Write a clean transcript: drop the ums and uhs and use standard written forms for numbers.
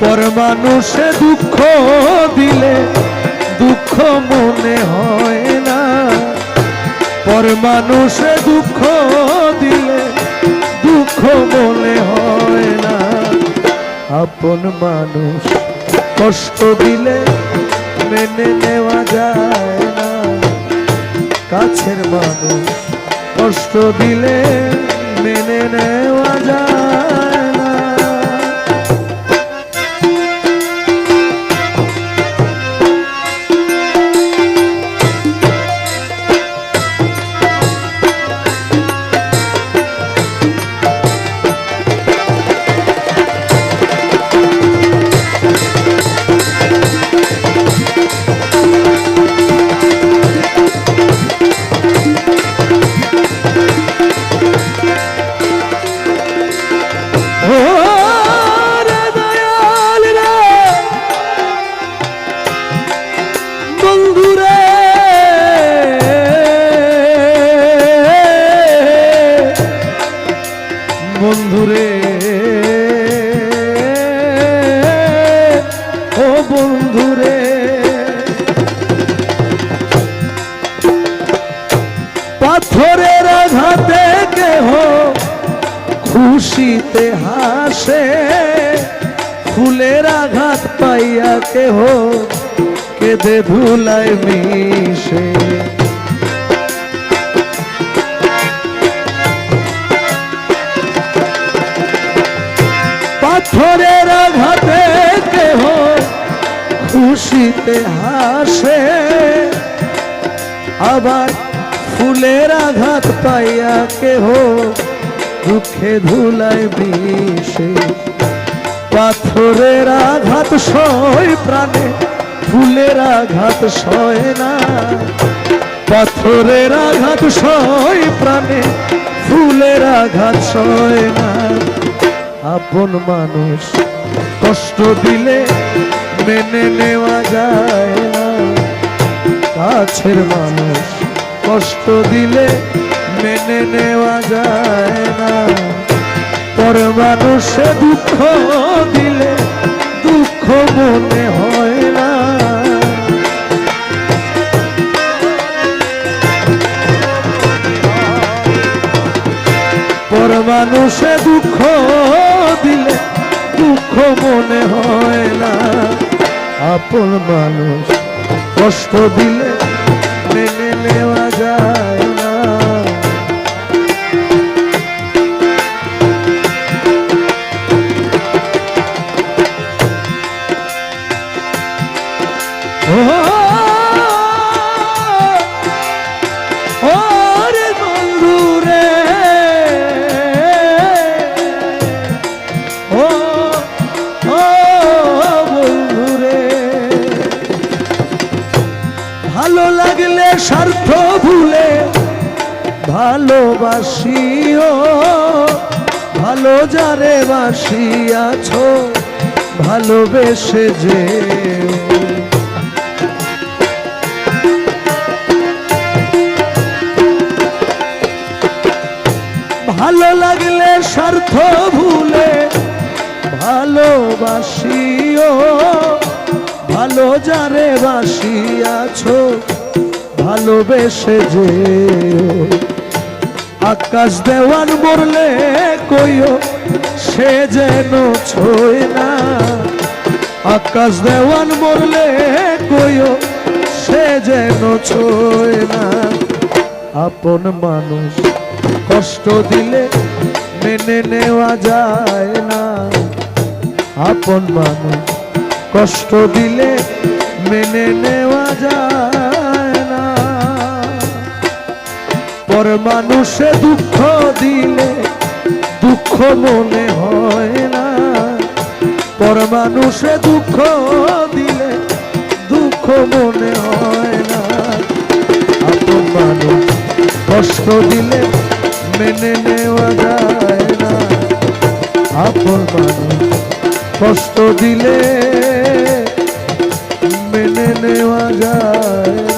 পর মানুষে দুঃখ দিলে দুঃখ মনে হয় না, পর মানুষে দুঃখ দিলে দুঃখ মনে হয় না। আপন মানুষ কষ্ট দিলে মেনে নেওয়া যায় না, কাছের মানুষ কষ্ট দিলে মেনে নেওয়া যায় না। বন্ধুরে ও বন্ধুরে, পাথরের আঘাতে কেহ খুশিতে হাসে, ফুলের আঘাত পাইয়া কেহ কেঁদে ধুলায় মিশে। পাথরের আঘাতে কেহ খুশিতে হাসে, আবার ফুলের আঘাত পাইয়া কেহ দুঃখে ধুলায় মিশে। পাথরের আঘাত সয় প্রাণে, ফুলের আঘাত সয় না, পাথরের আঘাত সয় প্রাণে, ফুলের আঘাত সয় না। আপন মানুষ কষ্ট দিলে মেনে নেওয়া যায় না, কাছের মানুষ কষ্ট দিলে মেনে নেওয়া যায় না। পর মানুষে দুঃখ দিলে দুঃখ মনে হয় না, পর মানুষে দুঃখ দিলে দুঃখ মনে হয় না। আপন মানুষ কষ্ট দিলে মেনে নেওয়া যায় না। ভালো লাগলে স্বার্থ ভুলে ভালোবাসিও, ভালো যারে বাসিয়াছ ভালোবেসে যে। ভালো লাগলে স্বার্থ ভুলে ভালোবাসিও, ভালো যারে বাসিয়াছ ভালোবেসে যে। আকাশ দেওয়ান মরলে কইও সে যেন ছোয় না, আকাশ দেওয়ান মরলে কইও সে যেন ছোয় না। আপন মানুষ কষ্ট দিলে মেনে নেওয়া যায় না, আপন মানুষ কষ্ট দিলে মেনে নেওয়া যায় না। পর মানুষে দুঃখ দিলে দুঃখ মনে হয় না, পর মানুষে দুঃখ দিলে দুঃখ মনে হয় না। আপন মানুষ কষ্ট দিলে মেনে নেওয়া যায় না, আপন মানুষ কষ্ট দিলে মেনে নেওয়া যায়।